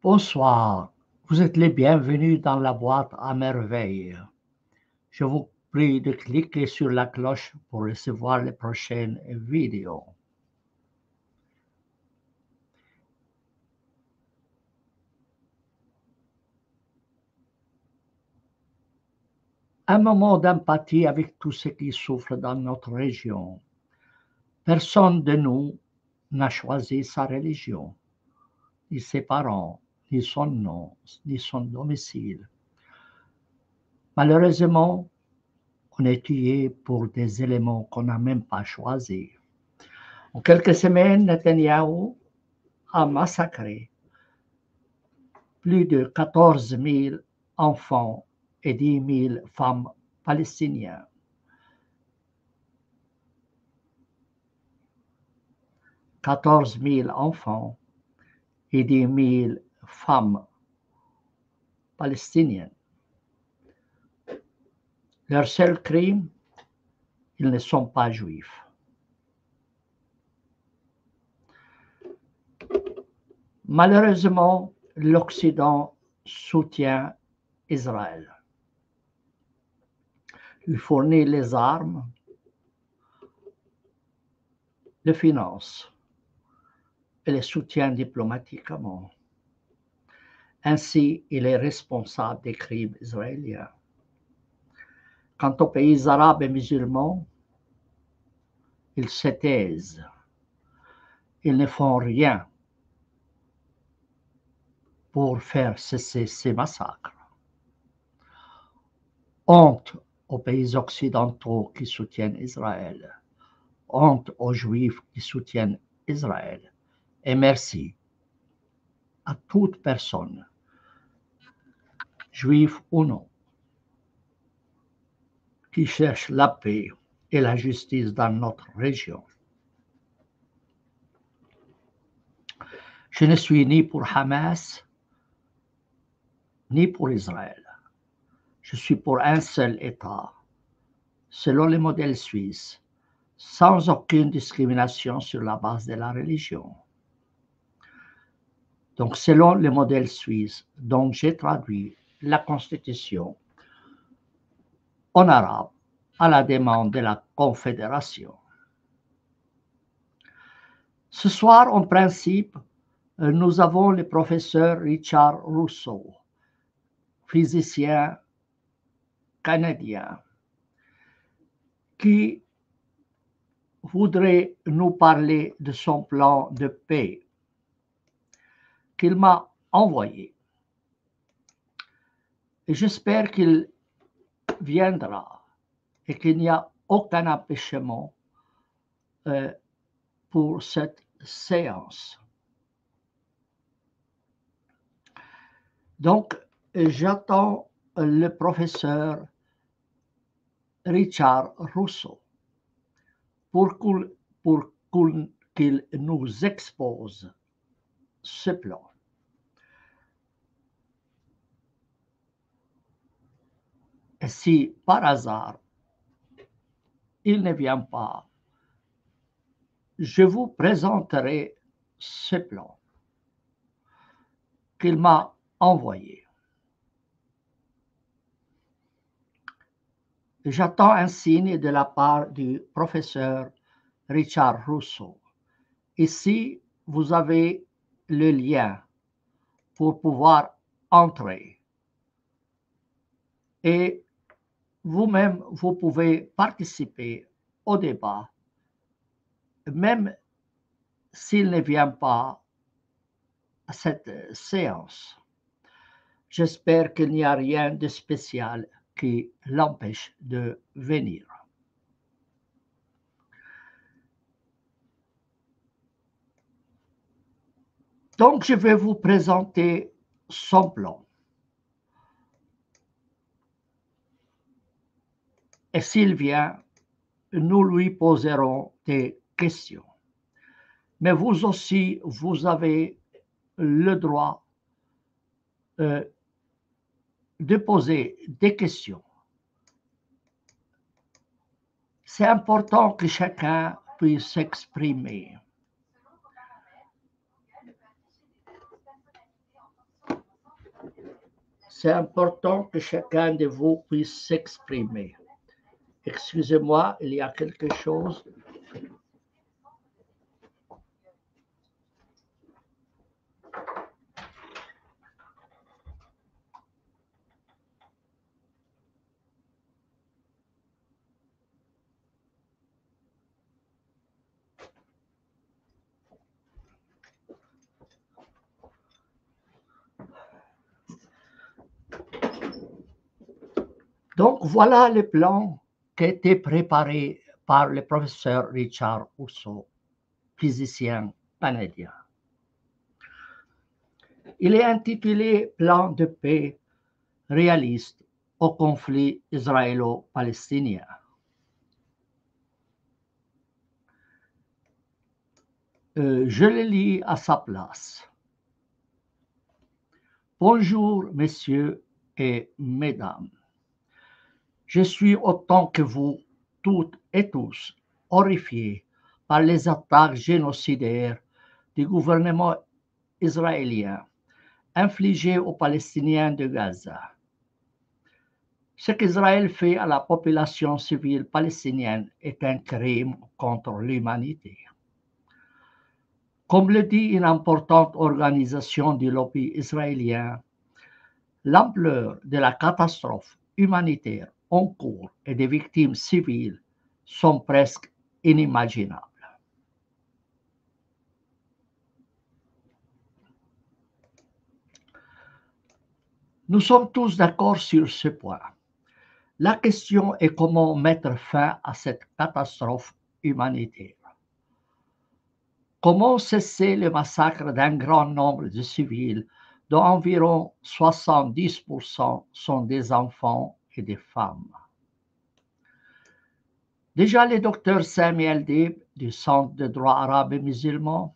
Bonsoir, vous êtes les bienvenus dans la boîte à merveilles. Je vous prie de cliquer sur la cloche pour recevoir les prochaines vidéos. Un moment d'empathie avec tous ceux qui souffrent dans notre région. Personne de nous n'a choisi sa religion, ni ses parents, ni son nom, ni son domicile. Malheureusement, on est tué pour des éléments qu'on n'a même pas choisis. En quelques semaines, Netanyahou a massacré plus de 14 000 enfants et 10 000 femmes palestiniennes. « 14 000 enfants et 10 000 femmes palestiniennes. Leur seul crime, ils ne sont pas juifs. Malheureusement, l'Occident soutient Israël. Il fournit les armes, les finances et les soutient diplomatiquement. Ainsi, il est responsable des crimes israéliens. Quant aux pays arabes et musulmans, ils se taisent. Ils ne font rien pour faire cesser ces massacres. Honte aux pays occidentaux qui soutiennent Israël. Honte aux Juifs qui soutiennent Israël. Et merci à toute personne, juif ou non, qui cherche la paix et la justice dans notre région. Je ne suis ni pour Hamas, ni pour Israël. Je suis pour un seul État, selon le modèle suisse, sans aucune discrimination sur la base de la religion. Donc, selon le modèle suisse, dont j'ai traduit la Constitution en arabe à la demande de la Confédération. Ce soir, en principe, nous avons le professeur Richard Rousseau, physicien canadien, qui voudrait nous parler de son plan de paix qu'il m'a envoyé. Et j'espère qu'il viendra et qu'il n'y a aucun empêchement pour cette séance. Donc, j'attends le professeur Richard Rousseau pour qu'il nous expose ce plan. Et si par hasard il ne vient pas, je vous présenterai ce plan qu'il m'a envoyé. J'attends un signe de la part du professeur Richard Rousseau. Ici, vous avez le lien pour pouvoir entrer. Et vous-même, vous pouvez participer au débat, même s'il ne vient pas à cette séance. J'espère qu'il n'y a rien de spécial qui l'empêche de venir. Donc, je vais vous présenter son plan. Et s'il vient, nous lui poserons des questions. Mais vous aussi, vous avez le droit de poser des questions. C'est important que chacun puisse s'exprimer. C'est important que chacun de vous puisse s'exprimer. Excusez-moi, il y a quelque chose. Donc, voilà le plan qui a été préparé par le professeur Richard Housseau, physicien canadien. Il est intitulé Plan de paix réaliste au conflit israélo-palestinien. Je le lis à sa place. Bonjour, messieurs et mesdames. Je suis autant que vous, toutes et tous, horrifiés par les attaques génocidaires du gouvernement israélien infligées aux Palestiniens de Gaza. Ce qu'Israël fait à la population civile palestinienne est un crime contre l'humanité. Comme le dit une importante organisation du lobby israélien, l'ampleur de la catastrophe humanitaire en cours et des victimes civiles sont presque inimaginables. Nous sommes tous d'accord sur ce point. La question est comment mettre fin à cette catastrophe humanitaire. Comment cesser le massacre d'un grand nombre de civils, dont environ 70% sont des enfants et des femmes? Déjà, le docteur Samuel Dib du Centre de droit arabe et musulman,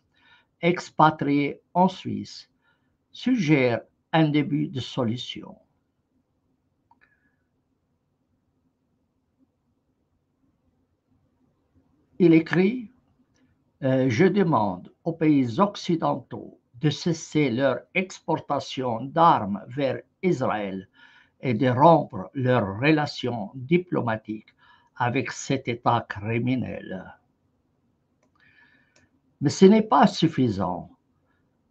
expatrié en Suisse, suggère un début de solution. Il écrit Je demande aux pays occidentaux de cesser leur exportation d'armes vers Israël et de rompre leurs relations diplomatiques avec cet État criminel. Mais ce n'est pas suffisant.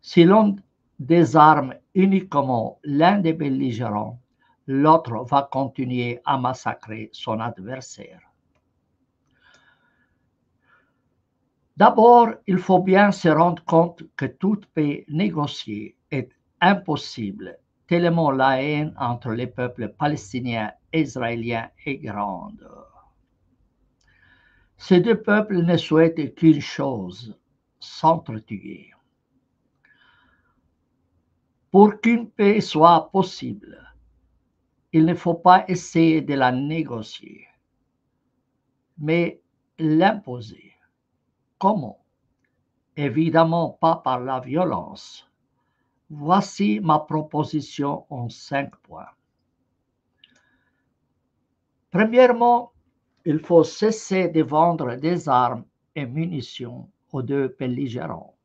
Si l'on désarme uniquement l'un des belligérants, l'autre va continuer à massacrer son adversaire. D'abord, il faut bien se rendre compte que toute paix négociée est impossible, tellement la haine entre les peuples palestiniens et israéliens est grande. Ces deux peuples ne souhaitent qu'une chose, s'entretuer. Pour qu'une paix soit possible, il ne faut pas essayer de la négocier, mais l'imposer. Comment? Évidemment pas par la violence. Voici ma proposition en 5 points. Premièrement, il faut cesser de vendre des armes et munitions aux deux belligérants,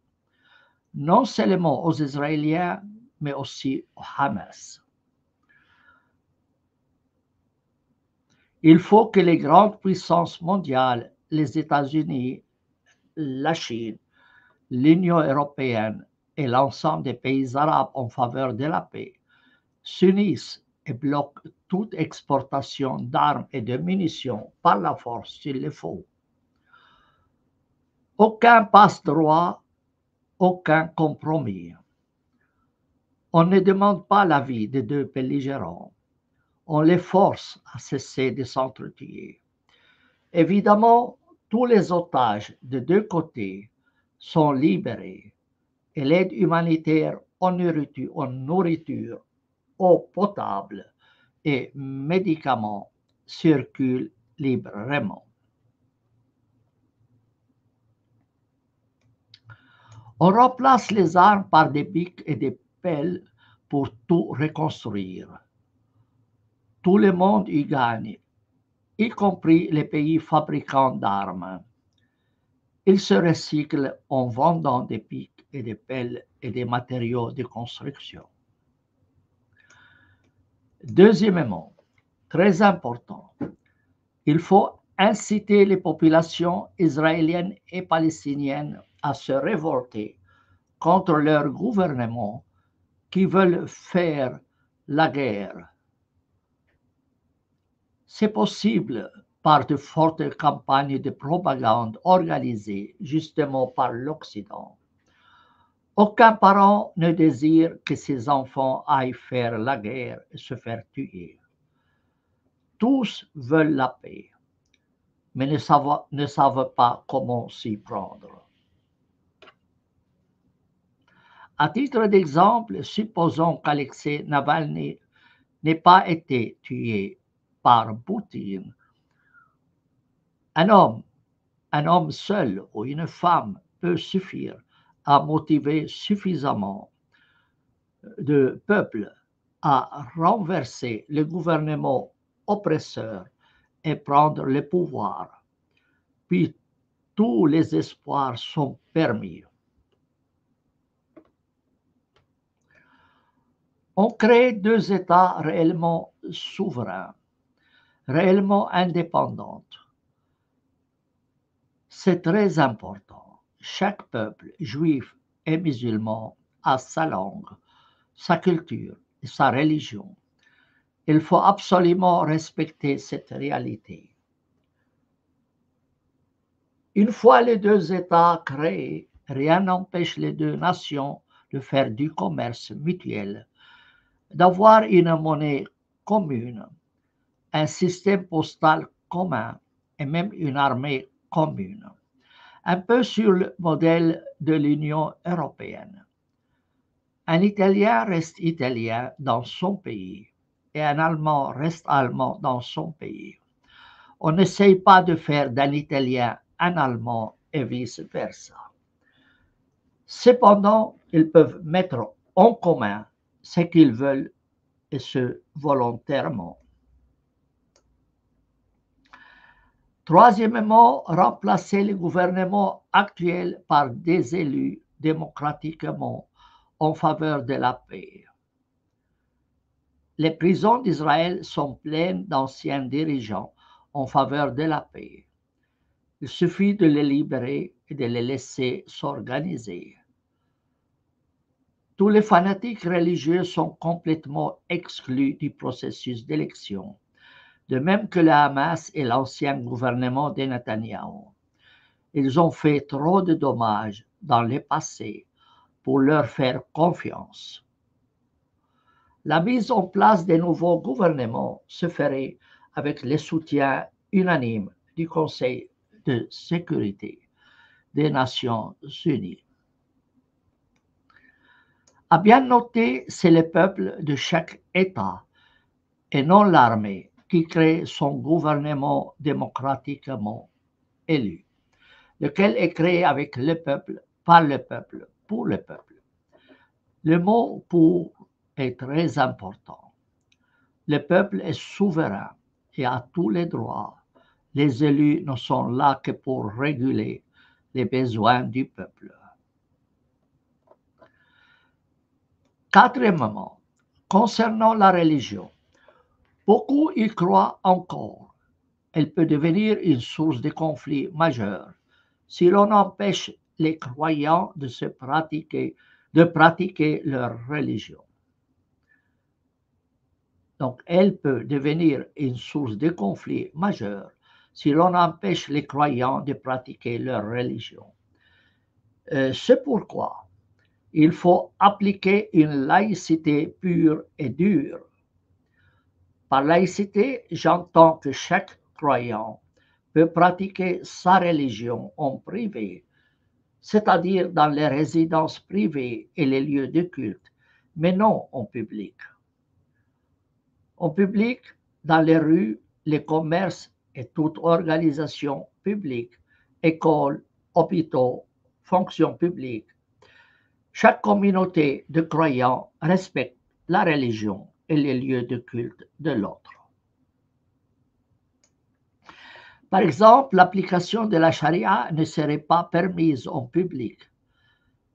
non seulement aux Israéliens, mais aussi au Hamas. Il faut que les grandes puissances mondiales, les États-Unis, la Chine, l'Union européenne et l'ensemble des pays arabes en faveur de la paix s'unissent et bloquent toute exportation d'armes et de munitions par la force s'il le faut. Aucun passe-droit, aucun compromis. On ne demande pas l'avis des deux belligérants. On les force à cesser de s'entretuer. Évidemment, tous les otages de deux côtés sont libérés et l'aide humanitaire en nourriture, eau potable et médicaments circulent librement. On remplace les armes par des pics et des pelles pour tout reconstruire. Tout le monde y gagne, y compris les pays fabricants d'armes. Ils se recyclent en vendant des pics et des pelles et des matériaux de construction. Deuxièmement, très important, il faut inciter les populations israéliennes et palestiniennes à se révolter contre leur gouvernement qui veulent faire la guerre. C'est possible par de fortes campagnes de propagande organisées justement par l'Occident. Aucun parent ne désire que ses enfants aillent faire la guerre et se faire tuer. Tous veulent la paix, mais ne savent pas comment s'y prendre. À titre d'exemple, supposons qu'Alexei Navalny n'ait pas été tué par Poutine. Un homme, un homme seul ou une femme peut suffire à motiver suffisamment de peuples à renverser le gouvernement oppresseur et prendre le pouvoir. Puis tous les espoirs sont permis. On crée deux États réellement souverains, réellement indépendants. C'est très important. Chaque peuple, juif et musulman, a sa langue, sa culture et sa religion. Il faut absolument respecter cette réalité. Une fois les deux États créés, rien n'empêche les deux nations de faire du commerce mutuel, d'avoir une monnaie commune, un système postal commun et même une armée commune, un peu sur le modèle de l'Union européenne. Un Italien reste italien dans son pays et un Allemand reste allemand dans son pays. On n'essaye pas de faire d'un Italien un Allemand et vice-versa. Cependant, ils peuvent mettre en commun ce qu'ils veulent et ce volontairement. Troisièmement, remplacer le gouvernement actuel par des élus démocratiquement en faveur de la paix. Les prisons d'Israël sont pleines d'anciens dirigeants en faveur de la paix. Il suffit de les libérer et de les laisser s'organiser. Tous les fanatiques religieux sont complètement exclus du processus d'élection, de même que le Hamas et l'ancien gouvernement de Netanyahou. Ils ont fait trop de dommages dans le passé pour leur faire confiance. La mise en place des nouveaux gouvernements se ferait avec le soutien unanime du Conseil de sécurité des Nations unies. À bien noter, c'est le peuple de chaque État et non l'armée qui crée son gouvernement démocratiquement élu, lequel est créé avec le peuple, par le peuple, pour le peuple. Le mot pour est très important. Le peuple est souverain et a tous les droits. Les élus ne sont là que pour réguler les besoins du peuple. Quatrièmement, concernant la religion, beaucoup y croient encore. Elle peut devenir une source de conflit majeur si l'on empêche les croyants de pratiquer leur religion. Donc, elle peut devenir une source de conflit majeur si l'on empêche les croyants de pratiquer leur religion. C'est pourquoi il faut appliquer une laïcité pure et dure. Par laïcité, j'entends que chaque croyant peut pratiquer sa religion en privé, c'est-à-dire dans les résidences privées et les lieux de culte, mais non en public. En public, dans les rues, les commerces et toute organisation publique, écoles, hôpitaux, fonctions publiques, chaque communauté de croyants respecte la religion et les lieux de culte de l'autre. Par exemple, l'application de la charia ne serait pas permise en public,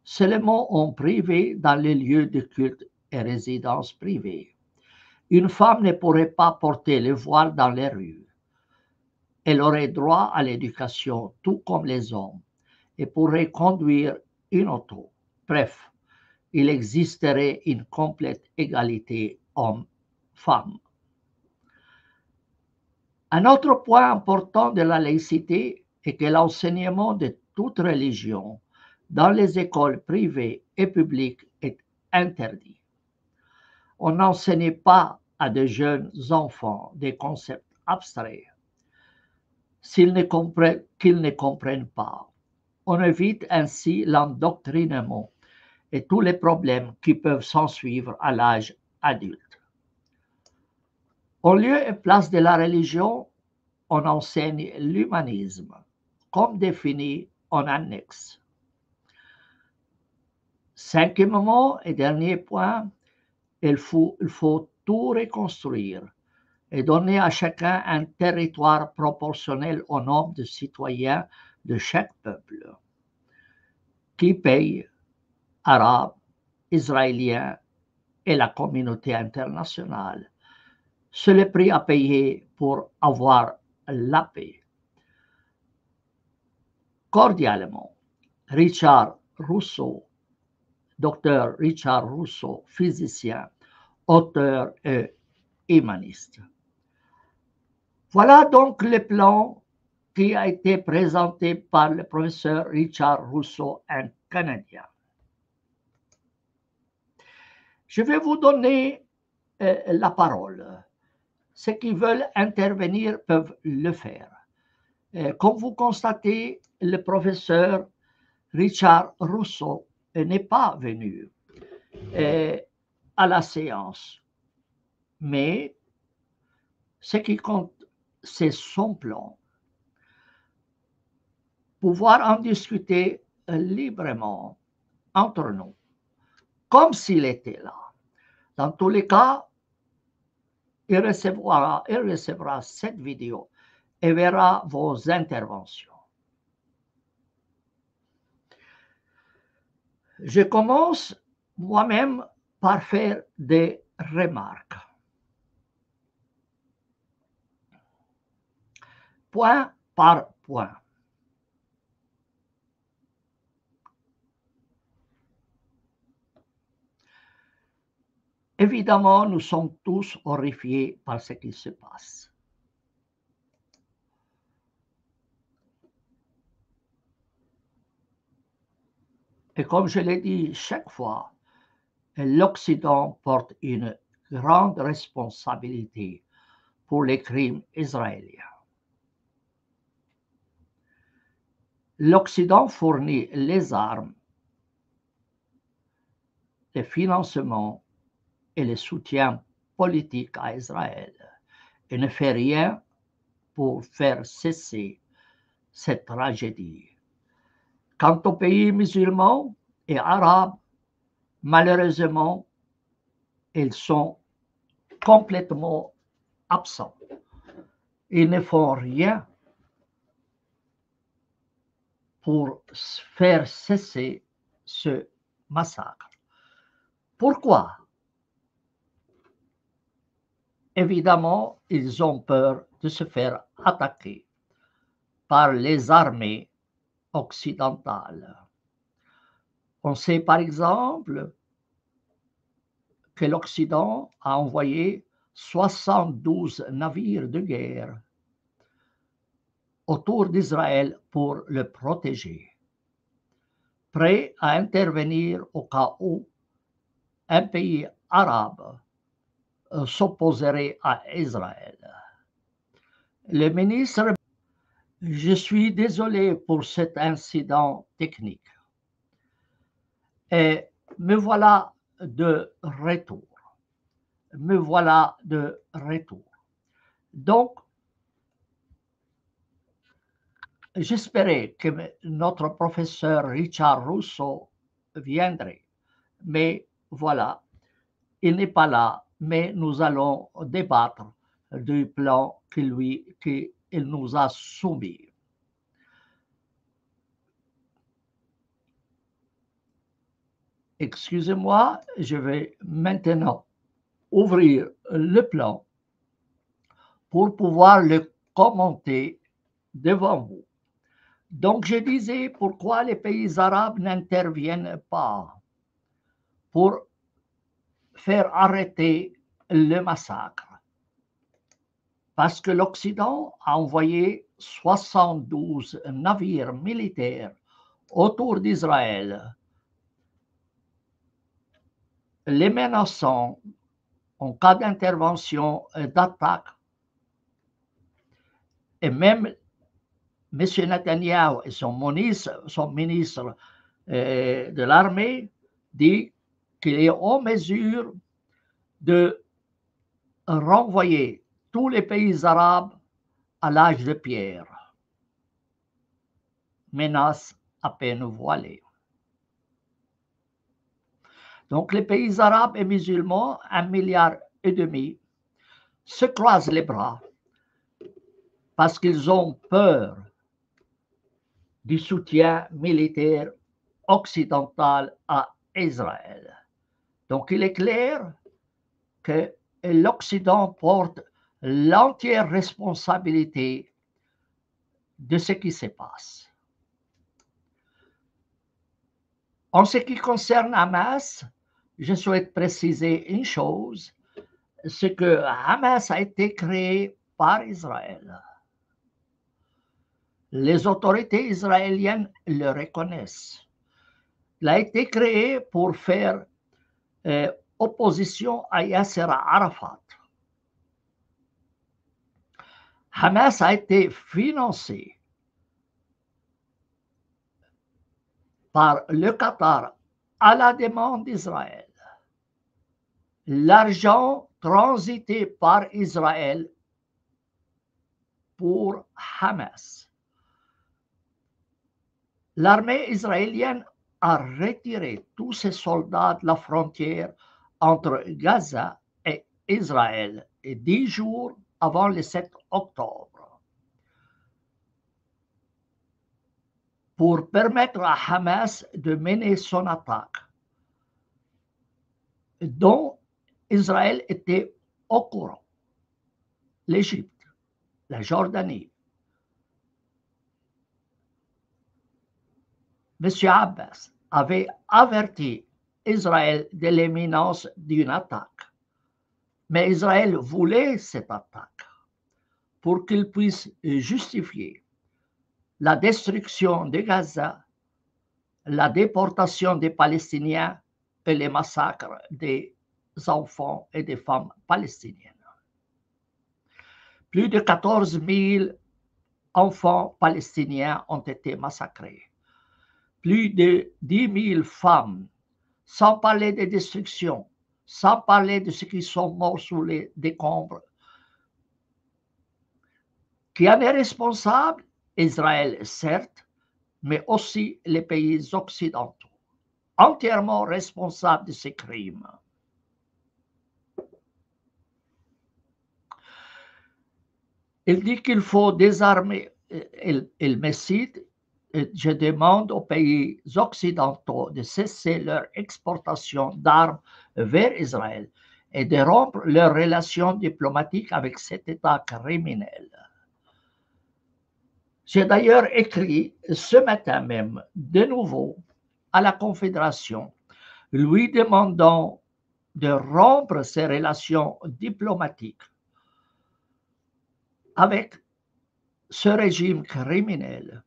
seulement en privé dans les lieux de culte et résidences privées. Une femme ne pourrait pas porter le voile dans les rues. Elle aurait droit à l'éducation, tout comme les hommes, et pourrait conduire une auto. Bref, il existerait une complète égalité homme-femme. Un autre point important de la laïcité est que l'enseignement de toute religion dans les écoles privées et publiques est interdit. On n'enseigne pas à de jeunes enfants des concepts abstraits qu'ils ne comprennent pas. On évite ainsi l'endoctrinement et tous les problèmes qui peuvent s'ensuivre à l'âge adulte. Au lieu et place de la religion, on enseigne l'humanisme, comme défini en annexe. Cinquièmement et dernier point, il faut tout reconstruire et donner à chacun un territoire proportionnel au nombre de citoyens de chaque peuple, qui paye arabes, israéliens et la communauté internationale. C'est le prix à payer pour avoir la paix. Cordialement, Richard Rousseau, Dr. Richard Rousseau, physicien, auteur et humaniste. Voilà donc le plan qui a été présenté par le professeur Richard Rousseau, un Canadien. Je vais vous donner la parole. Ceux qui veulent intervenir peuvent le faire. Comme vous constatez, le professeur Richard Rousseau n'est pas venu à la séance, mais ce qui compte, c'est son plan. Pouvoir en discuter librement entre nous, comme s'il était là. Dans tous les cas, il recevra cette vidéo et verra vos interventions. Je commence moi-même par faire des remarques. Point par point. Évidemment, nous sommes tous horrifiés par ce qui se passe. Et comme je l'ai dit chaque fois, l'Occident porte une grande responsabilité pour les crimes israéliens. L'Occident fournit les armes, le financement et le soutien politique à Israël et ne fait rien pour faire cesser cette tragédie. Quant aux pays musulmans et arabes, malheureusement, ils sont complètement absents. Ils ne font rien pour faire cesser ce massacre. Pourquoi? Évidemment, ils ont peur de se faire attaquer par les armées occidentales. On sait par exemple que l'Occident a envoyé 72 navires de guerre autour d'Israël pour le protéger, prêt à intervenir au cas où un pays arabe s'opposerait à Israël. Le ministre, je suis désolé pour cet incident technique. Et me voilà de retour. Me voilà de retour. Donc, j'espérais que notre professeur Richard Rousseau viendrait. Mais voilà, il n'est pas là, mais nous allons débattre du plan qu'il nous a soumis. Excusez-moi, je vais maintenant ouvrir le plan pour pouvoir le commenter devant vous. Donc je disais pourquoi les pays arabes n'interviennent pas pour faire arrêter le massacre. Parce que l'Occident a envoyé 72 navires militaires autour d'Israël, les menaçant en cas d'intervention, d'attaque. Et même M. Netanyahu et son ministre de l'armée dit qu'il est en mesure de renvoyer tous les pays arabes à l'âge de pierre. Menace à peine voilée. Donc les pays arabes et musulmans, 1,5 milliard, se croisent les bras parce qu'ils ont peur du soutien militaire occidental à Israël. Donc il est clair que l'Occident porte l'entière responsabilité de ce qui se passe. En ce qui concerne Hamas, je souhaite préciser une chose, c'est que Hamas a été créé par Israël. Les autorités israéliennes le reconnaissent. Il a été créé pour faire opposition à Yasser Arafat. Hamas a été financé par le Qatar à la demande d'Israël. L'argent transité par Israël pour Hamas. L'armée israélienne a retiré tous ses soldats de la frontière entre Gaza et Israël 10 jours avant le 7 octobre pour permettre à Hamas de mener son attaque dont Israël était au courant. L'Égypte, la Jordanie, M. Abbas avait averti Israël de l'imminence d'une attaque. Mais Israël voulait cette attaque pour qu'il puisse justifier la destruction de Gaza, la déportation des Palestiniens et les massacres des enfants et des femmes palestiniennes. Plus de 14 000 enfants palestiniens ont été massacrés. Plus de 10 000 femmes, sans parler des destructions, sans parler de ceux qui sont morts sous les décombres. Qui en est responsable? Israël, certes, mais aussi les pays occidentaux, entièrement responsables de ces crimes. Il dit qu'il faut désarmer, il me cite, je demande aux pays occidentaux de cesser leur exportation d'armes vers Israël et de rompre leurs relations diplomatiques avec cet État criminel. J'ai d'ailleurs écrit ce matin même de nouveau à la Confédération, lui demandant de rompre ses relations diplomatiques avec ce régime criminel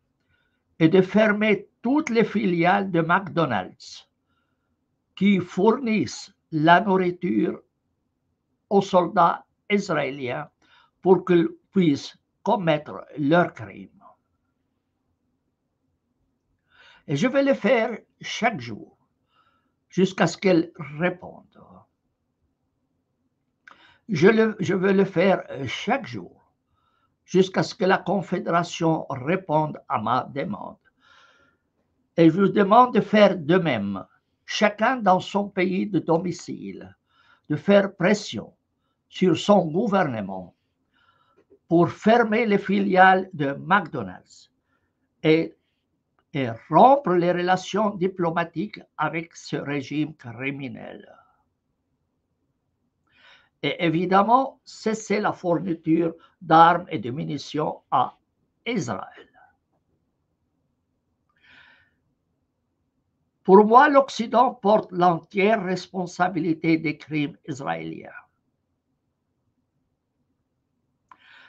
et de fermer toutes les filiales de McDonald's qui fournissent la nourriture aux soldats israéliens pour qu'ils puissent commettre leurs crimes. Et je vais le faire chaque jour jusqu'à ce qu'elle réponde. Je veux le faire chaque jour jusqu'à ce que la Confédération réponde à ma demande. Et je vous demande de faire de même, chacun dans son pays de domicile, de faire pression sur son gouvernement pour fermer les filiales de McDonald's et rompre les relations diplomatiques avec ce régime criminel. et évidemment cesser la fourniture d'armes et de munitions à Israël. Pour moi, l'Occident porte l'entière responsabilité des crimes israéliens.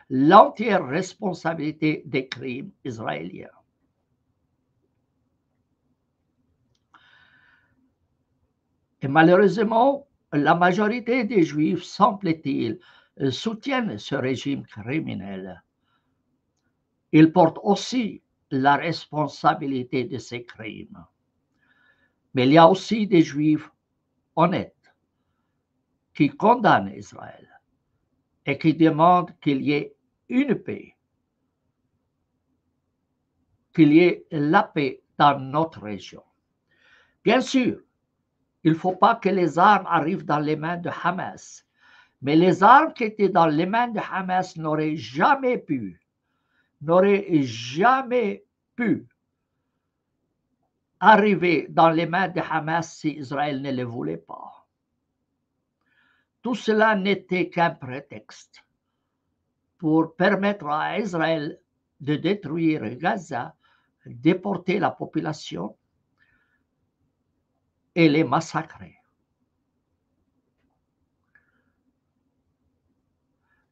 L'entière responsabilité des crimes israéliens. Et malheureusement, la majorité des Juifs, semble-t-il, soutiennent ce régime criminel. Ils portent aussi la responsabilité de ces crimes. Mais il y a aussi des Juifs honnêtes qui condamnent Israël et qui demandent qu'il y ait une paix, qu'il y ait la paix dans notre région. Bien sûr, il ne faut pas que les armes arrivent dans les mains de Hamas, mais les armes qui étaient dans les mains de Hamas n'auraient jamais pu arriver dans les mains de Hamas si Israël ne le voulait pas. Tout cela n'était qu'un prétexte pour permettre à Israël de détruire Gaza, déporter la population et les massacrer.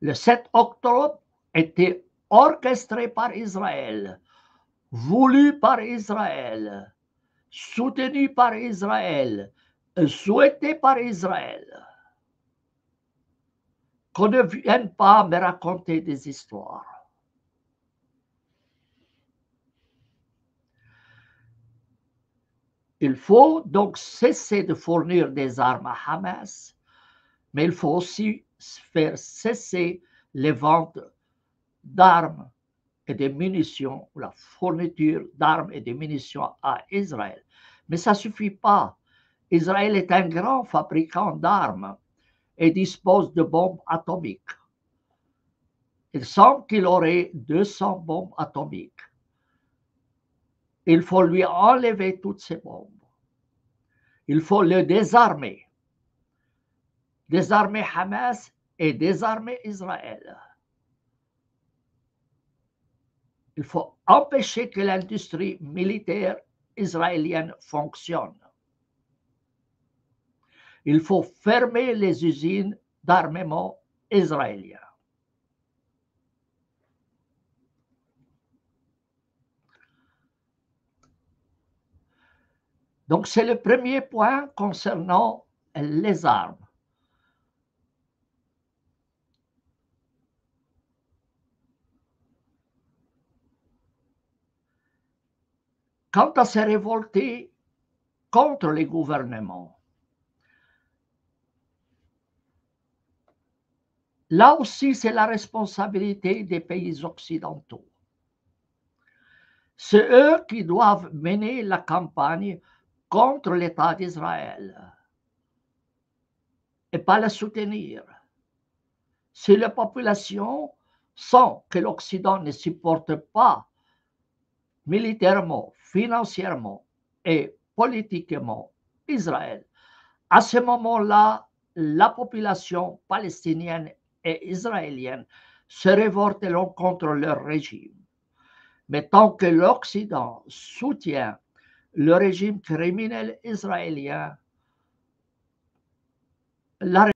Le 7 octobre était orchestré par Israël, voulu par Israël, soutenu par Israël, souhaité par Israël. Qu'on ne vienne pas me raconter des histoires. Il faut donc cesser de fournir des armes à Hamas, mais il faut aussi faire cesser les ventes d'armes et de munitions, ou la fourniture d'armes et de munitions à Israël. Mais ça ne suffit pas. Israël est un grand fabricant d'armes et dispose de bombes atomiques. Il semble qu'il aurait 200 bombes atomiques. Il faut lui enlever toutes ces bombes. Il faut le désarmer. Désarmer Hamas et désarmer Israël. Il faut empêcher que l'industrie militaire israélienne fonctionne. Il faut fermer les usines d'armement israéliennes. Donc, c'est le premier point concernant les armes. Quant à se révolter contre les gouvernements, là aussi, c'est la responsabilité des pays occidentaux. C'est eux qui doivent mener la campagne contre l'État d'Israël et pas la soutenir. Si la population sent que l'Occident ne supporte pas militairement, financièrement et politiquement Israël, à ce moment-là, la population palestinienne et israélienne se révolteront contre leur régime. Mais tant que l'Occident soutient le régime criminel israélien,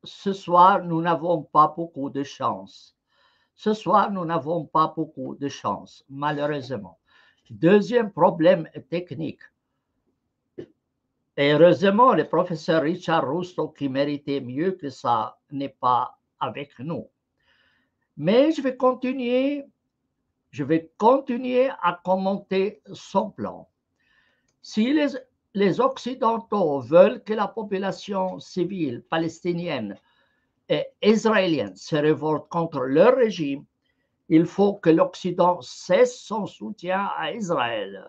ce soir, nous n'avons pas beaucoup de chance. Ce soir, nous n'avons pas beaucoup de chance, malheureusement. Deuxième problème technique. Et heureusement, le professeur Richard Russo, qui méritait mieux que ça, n'est pas avec nous. Mais je vais continuer à commenter son plan. Si les Occidentaux veulent que la population civile palestinienne et israélienne se révolte contre leur régime, il faut que l'Occident cesse son soutien à Israël.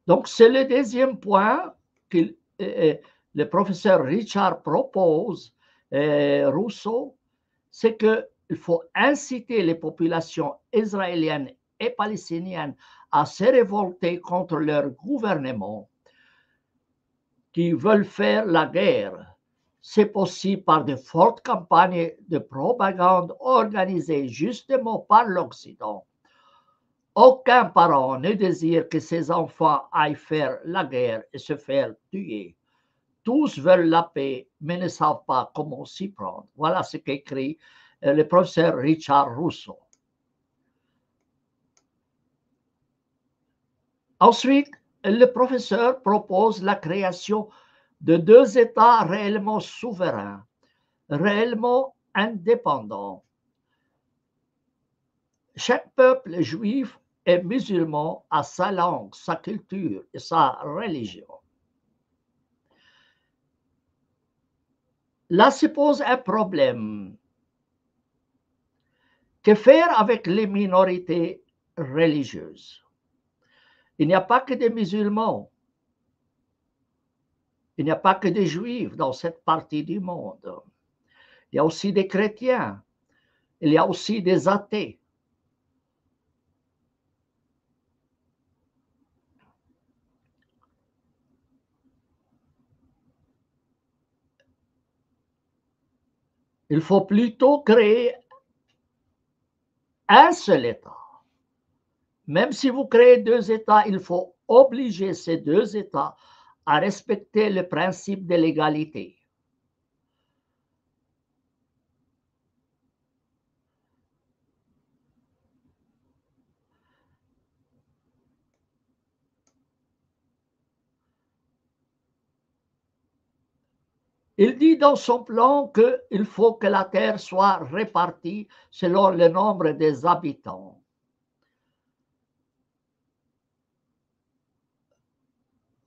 Donc, c'est le deuxième point que le professeur Richard propose, Rousseau, c'est qu'il faut inciter les populations israéliennes et palestiniennes à se révolter contre leur gouvernement qui veulent faire la guerre. C'est possible par de fortes campagnes de propagande organisées justement par l'Occident. Aucun parent ne désire que ses enfants aillent faire la guerre et se faire tuer. Tous veulent la paix, mais ne savent pas comment s'y prendre. Voilà ce qu'écrit le professeur Richard Russo. Ensuite, le professeur propose la création de deux États réellement souverains, réellement indépendants. Chaque peuple juif et musulman a sa langue, sa culture et sa religion. Là se pose un problème. Que faire avec les minorités religieuses? Il n'y a pas que des musulmans, il n'y a pas que des juifs dans cette partie du monde. Il y a aussi des chrétiens, il y a aussi des athées. Il faut plutôt créer un seul État. Même si vous créez deux États, il faut obliger ces deux États à respecter le principe de l'égalité. Il dit dans son plan qu'il faut que la terre soit répartie selon le nombre des habitants.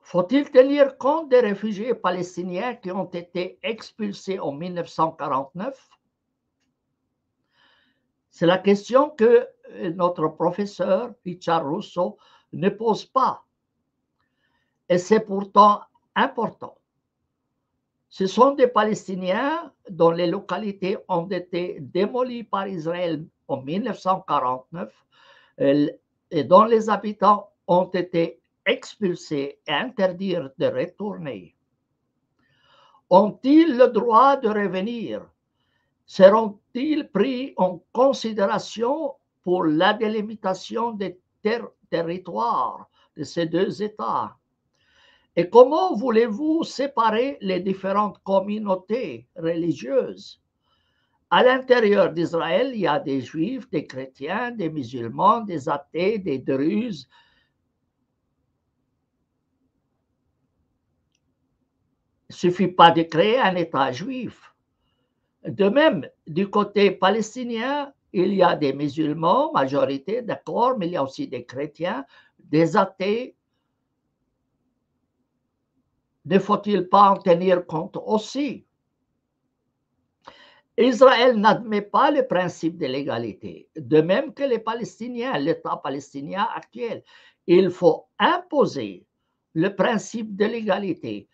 Faut-il tenir compte des réfugiés palestiniens qui ont été expulsés en 1949? C'est la question que notre professeur Richard Russo ne pose pas. Et c'est pourtant important. Ce sont des Palestiniens dont les localités ont été démolies par Israël en 1949 et dont les habitants ont été expulsés et interdits de retourner. Ont-ils le droit de revenir? Seront-ils pris en considération pour la délimitation des territoires de ces deux États? Et comment voulez-vous séparer les différentes communautés religieuses? À l'intérieur d'Israël, il y a des juifs, des chrétiens, des musulmans, des athées, des druzes. Il ne suffit pas de créer un État juif. De même, du côté palestinien, il y a des musulmans, majorité, d'accord, mais il y a aussi des chrétiens, des athées. Ne faut-il pas en tenir compte aussi? Israël n'admet pas le principe de l'égalité, de même que les Palestiniens, l'État palestinien actuel. Il faut imposer le principe de l'égalité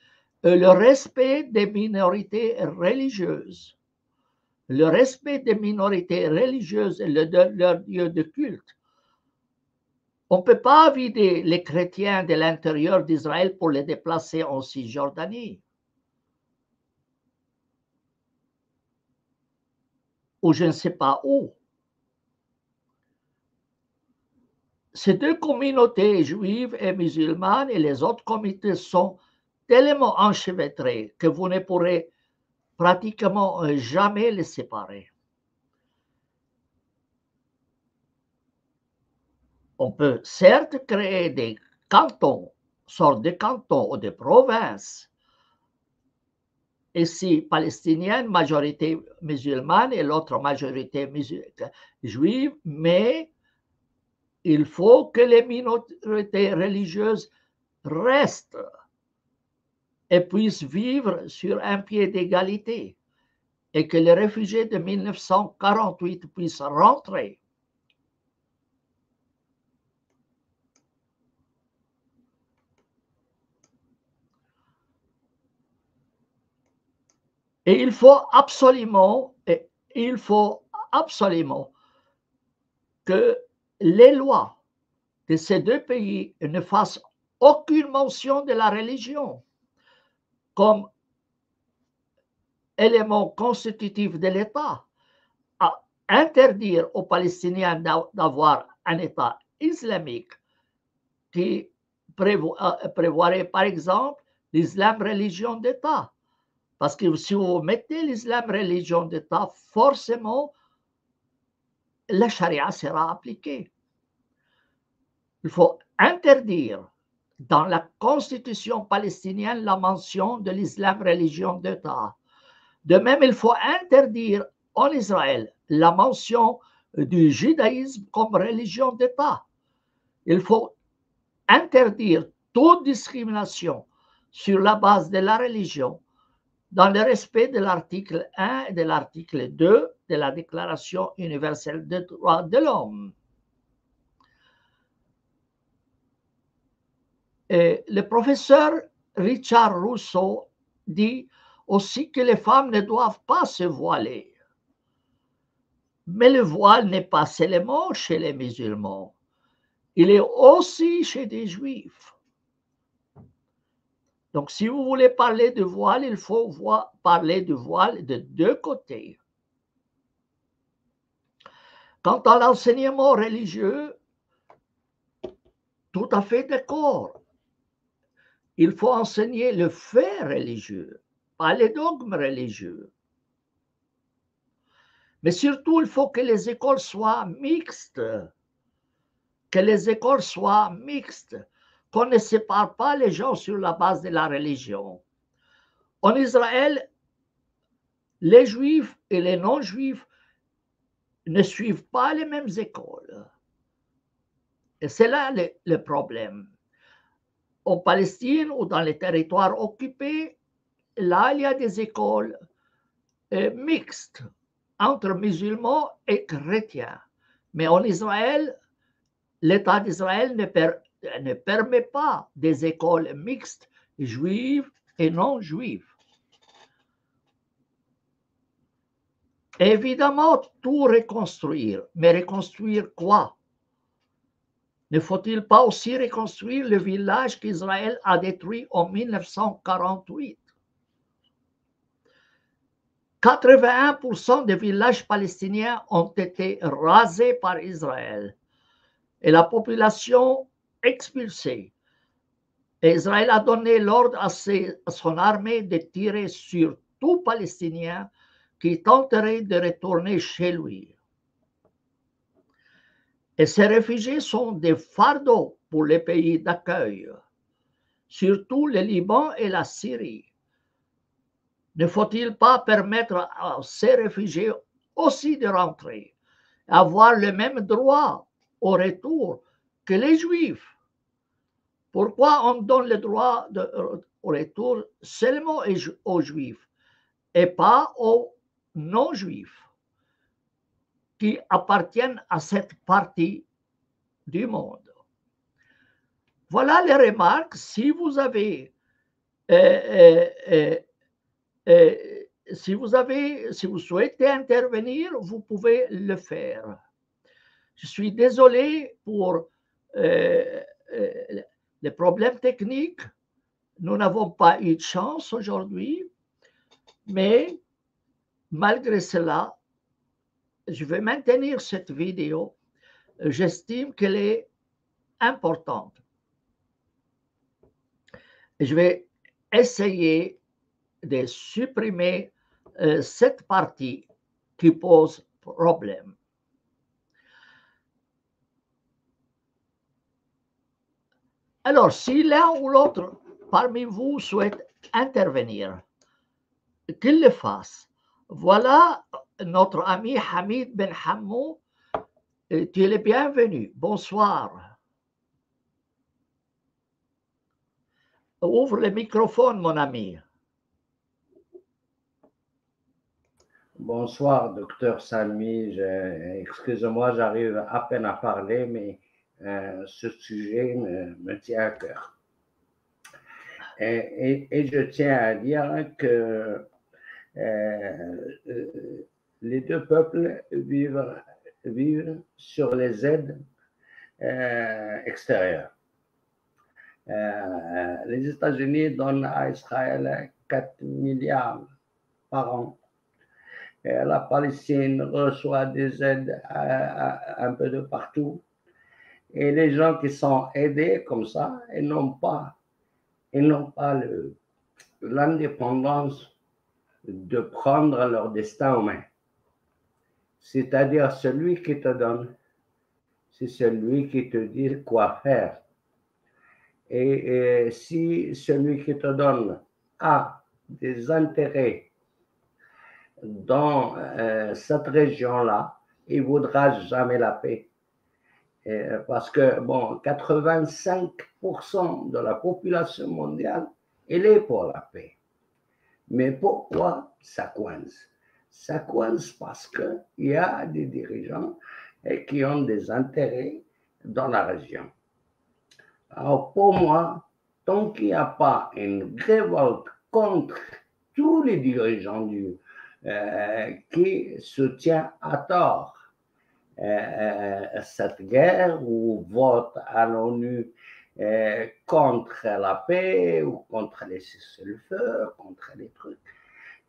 et le respect des minorités religieuses. Le respect des minorités religieuses et leur lieu de culte. On ne peut pas vider les chrétiens de l'intérieur d'Israël pour les déplacer en Cisjordanie. Ou je ne sais pas où. Ces deux communautés juives et musulmanes et les autres communautés sont tellement enchevêtrées que vous ne pourrez pratiquement jamais les séparer. On peut certes créer des cantons, sortes de cantons ou de provinces, ici palestinienne, majorité musulmane et l'autre majorité juive, mais il faut que les minorités religieuses restent et puissent vivre sur un pied d'égalité et que les réfugiés de 1948 puissent rentrer. Et il faut absolument que les lois de ces deux pays ne fassent aucune mention de la religion. comme élément constitutif de l'État, à interdire aux Palestiniens d'avoir un État islamique qui prévoirait par exemple l'islam religion d'État. Parce que si vous mettez l'islam religion d'État, forcément, la charia sera appliquée. Il faut interdire dans la constitution palestinienne la mention de l'islam religion d'État. De même, il faut interdire en Israël la mention du judaïsme comme religion d'État. Il faut interdire toute discrimination sur la base de la religion dans le respect de l'article 1 et de l'article 2 de la Déclaration universelle des droits de l'homme. Et le professeur Richard Rousseau dit aussi que les femmes ne doivent pas se voiler. Mais le voile n'est pas seulement chez les musulmans, il est aussi chez des juifs. Donc, si vous voulez parler de voile, il faut parler de voile de deux côtés. Quant à l'enseignement religieux, tout à fait d'accord. Il faut enseigner le fait religieux, pas les dogmes religieux. Mais surtout, il faut que les écoles soient mixtes. Que les écoles soient mixtes. Qu'on ne sépare pas les gens sur la base de la religion. En Israël, les juifs et les non-juifs ne suivent pas les mêmes écoles. Et c'est là le problème. En Palestine ou dans les territoires occupés, là, il y a des écoles mixtes entre musulmans et chrétiens. Mais en Israël, l'État d'Israël ne permet pas des écoles mixtes, juives et non juives. Évidemment, tout reconstruire, mais reconstruire quoi? Ne faut-il pas aussi reconstruire le village qu'Israël a détruit en 1948? 81% des villages palestiniens ont été rasés par Israël et la population expulsée. Et Israël a donné l'ordre à son armée de tirer sur tout Palestinien qui tenterait de retourner chez lui. Et ces réfugiés sont des fardeaux pour les pays d'accueil, surtout le Liban et la Syrie. Ne faut-il pas permettre à ces réfugiés aussi de rentrer, avoir le même droit au retour que les Juifs? Pourquoi on donne le droit au retour seulement aux Juifs et pas aux non-Juifs qui appartiennent à cette partie du monde? Voilà les remarques. Si vous souhaitez intervenir, vous pouvez le faire. Je suis désolé pour les problèmes techniques. Nous n'avons pas eu de chance aujourd'hui, mais malgré cela, je vais maintenir cette vidéo. J'estime qu'elle est importante. Je vais essayer de supprimer cette partie qui pose problème. Alors, si l'un ou l'autre parmi vous souhaite intervenir, qu'il le fasse. Voilà notre ami Hamid Ben Hammou. Tu es le bienvenu. Bonsoir. Ouvre le microphone, mon ami. Bonsoir, docteur Salmi. Excusez-moi, j'arrive à peine à parler, mais ce sujet me tient à cœur. Et je tiens à dire que les deux peuples vivent sur les aides extérieures. Les États-Unis donnent à Israël 4 milliards par an. Et la Palestine reçoit des aides un peu de partout. Et les gens qui sont aidés comme ça, ils n'ont pas l'indépendance de prendre leur destin en main. C'est-à-dire celui qui te donne, c'est celui qui te dit quoi faire. Et si celui qui te donne a des intérêts dans cette région-là, il ne voudra jamais la paix. Parce que, bon, 85% de la population mondiale, elle est pour la paix. Mais pourquoi ça coince? Ça coince parce qu'il y a des dirigeants qui ont des intérêts dans la région. Alors pour moi, tant qu'il n'y a pas une révolte contre tous les dirigeants qui soutiennent à tort cette guerre ou votent à l'ONU contre la paix ou contre les cessez-le-feu, contre les trucs,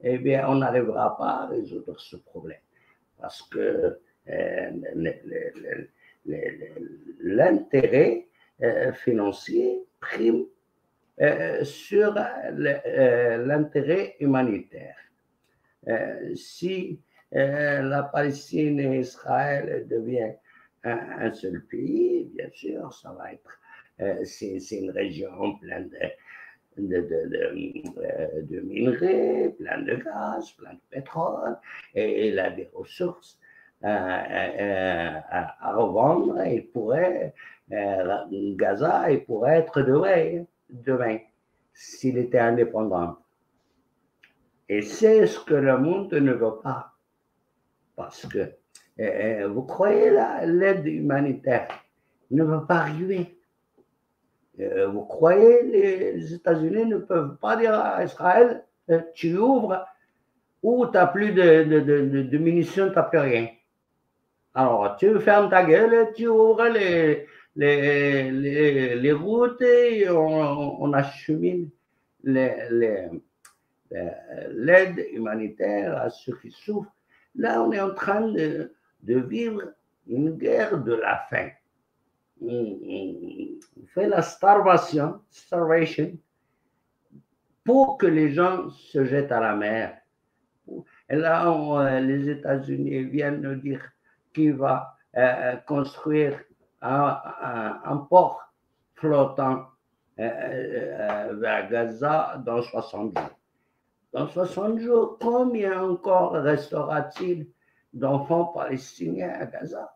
eh bien, on n'arrivera pas à résoudre ce problème. Parce que l'intérêt financier prime sur l'intérêt humanitaire. Si la Palestine et Israël deviennent un seul pays, bien sûr, ça va être, c'est une région pleine de minerais, plein de gaz, plein de pétrole, et il a des ressources à revendre. Il pourrait, Gaza, il pourrait être demain s'il était indépendant. Et c'est ce que le monde ne veut pas. Parce que vous croyez l'aide humanitaire ne va pas arriver. Vous croyez les États-Unis ne peuvent pas dire à Israël, tu ouvres ou tu n'as plus de munitions, tu n'as plus rien. Alors, tu fermes ta gueule, tu ouvres les routes et on achemine l'aide humanitaire à ceux qui souffrent. Là, on est en train de vivre une guerre de la faim. On fait la starvation, pour que les gens se jettent à la mer. Et là, les États-Unis viennent nous dire qu'il va construire un port flottant vers Gaza dans 60 jours. Dans 60 jours, combien encore restera-t-il d'enfants palestiniens à Gaza?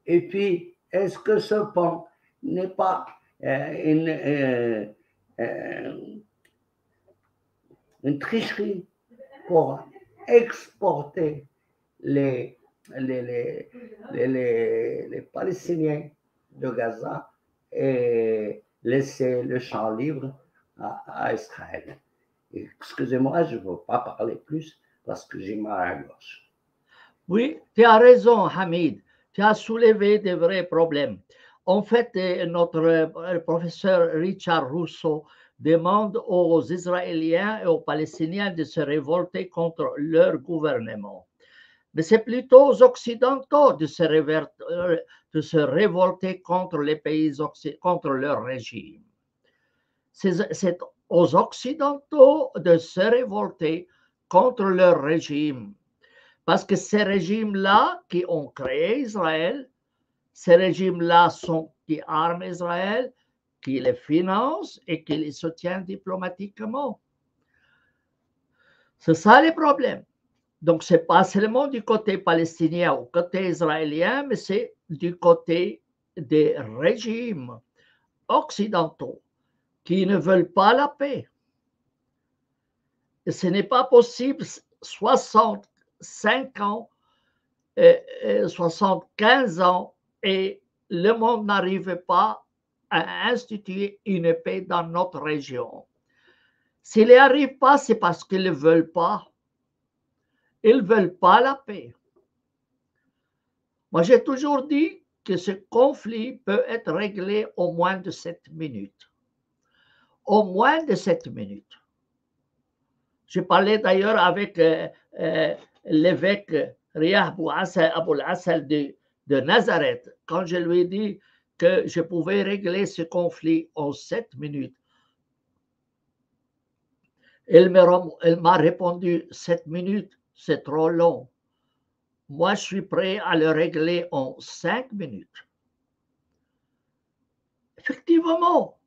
Et puis, est-ce que ce pont n'est pas une tricherie pour exporter les Palestiniens de Gaza et laisser le champ libre à Israël? Excusez-moi, je ne veux pas parler plus parce que j'ai mal à la gorge. Oui, tu as raison, Hamid. Tu as soulevé des vrais problèmes. En fait, notre professeur Richard Russo demande aux Israéliens et aux Palestiniens de se révolter contre leur gouvernement. Mais c'est plutôt aux Occidentaux de se révolter contre les pays contre leur régime. C'est aux Occidentaux de se révolter contre leur régime. Parce que ces régimes-là qui ont créé Israël, ces régimes-là qui arment Israël, qui les financent et qui les soutiennent diplomatiquement. C'est ça les problèmes. Donc, ce n'est pas seulement du côté palestinien ou côté israélien, mais c'est du côté des régimes occidentaux qui ne veulent pas la paix. Et ce n'est pas possible 65 ans, 75 ans, et le monde n'arrive pas à instituer une paix dans notre région. S'il n'y arrive pas, c'est parce qu'ils ne veulent pas. Ils ne veulent pas la paix. Moi, j'ai toujours dit que ce conflit peut être réglé en moins de 7 minutes. Au moins de 7 minutes. J'ai parlé d'ailleurs avec l'évêque Riyah Abou al-Assal de Nazareth quand je lui ai dit que je pouvais régler ce conflit en 7 minutes. Elle m'a répondu 7 minutes, c'est trop long. Moi, je suis prêt à le régler en 5 minutes. Effectivement,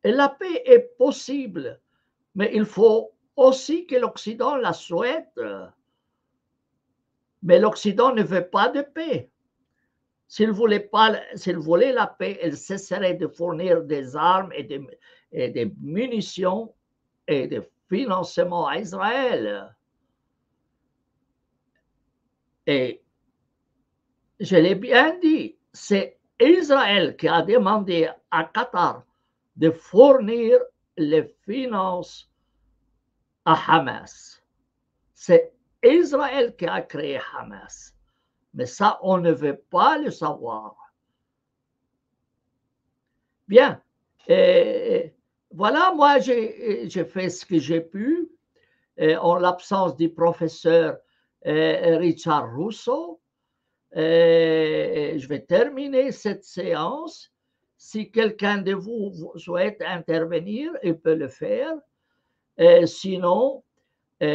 la paix est possible, mais il faut aussi que l'Occident la souhaite. Mais l'Occident ne veut pas de paix. S'il voulait la paix, il cesserait de fournir des armes et des munitions et des financements à Israël. Et je l'ai bien dit, c'est Israël qui a demandé à Qatar de fournir les finances à Hamas. C'est Israël qui a créé Hamas. Mais ça, on ne veut pas le savoir. Bien. Et voilà, moi, j'ai fait ce que j'ai pu en l'absence du professeur Richard Russo. Je vais terminer cette séance. Si quelqu'un de vous souhaite intervenir, il peut le faire. Sinon, on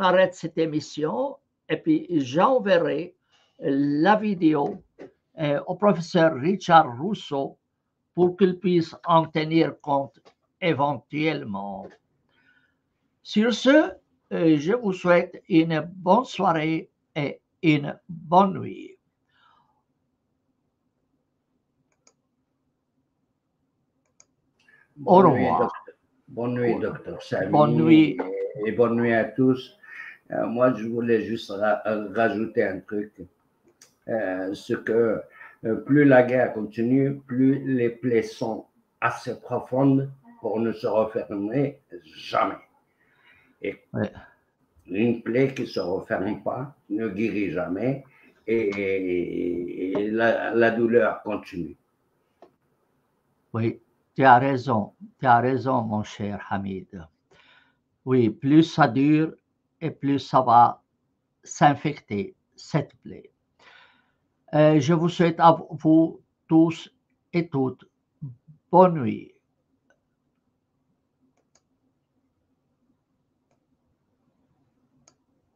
arrête cette émission et puis j'enverrai la vidéo au professeur Richard Russo pour qu'il puisse en tenir compte éventuellement. Sur ce, je vous souhaite une bonne soirée et une bonne nuit. Au revoir. Bonne nuit, docteur Samy. Bonne nuit. Et bonne nuit à tous. Moi, je voulais juste rajouter un truc. Ce que plus la guerre continue, plus les plaies sont assez profondes pour ne se refermer jamais. Et une plaie qui ne se referme pas ne guérit jamais et la douleur continue. Oui, tu as raison, mon cher Hamid. Oui, plus ça dure et plus ça va s'infecter, cette plaie. Je vous souhaite à vous tous et toutes bonne nuit.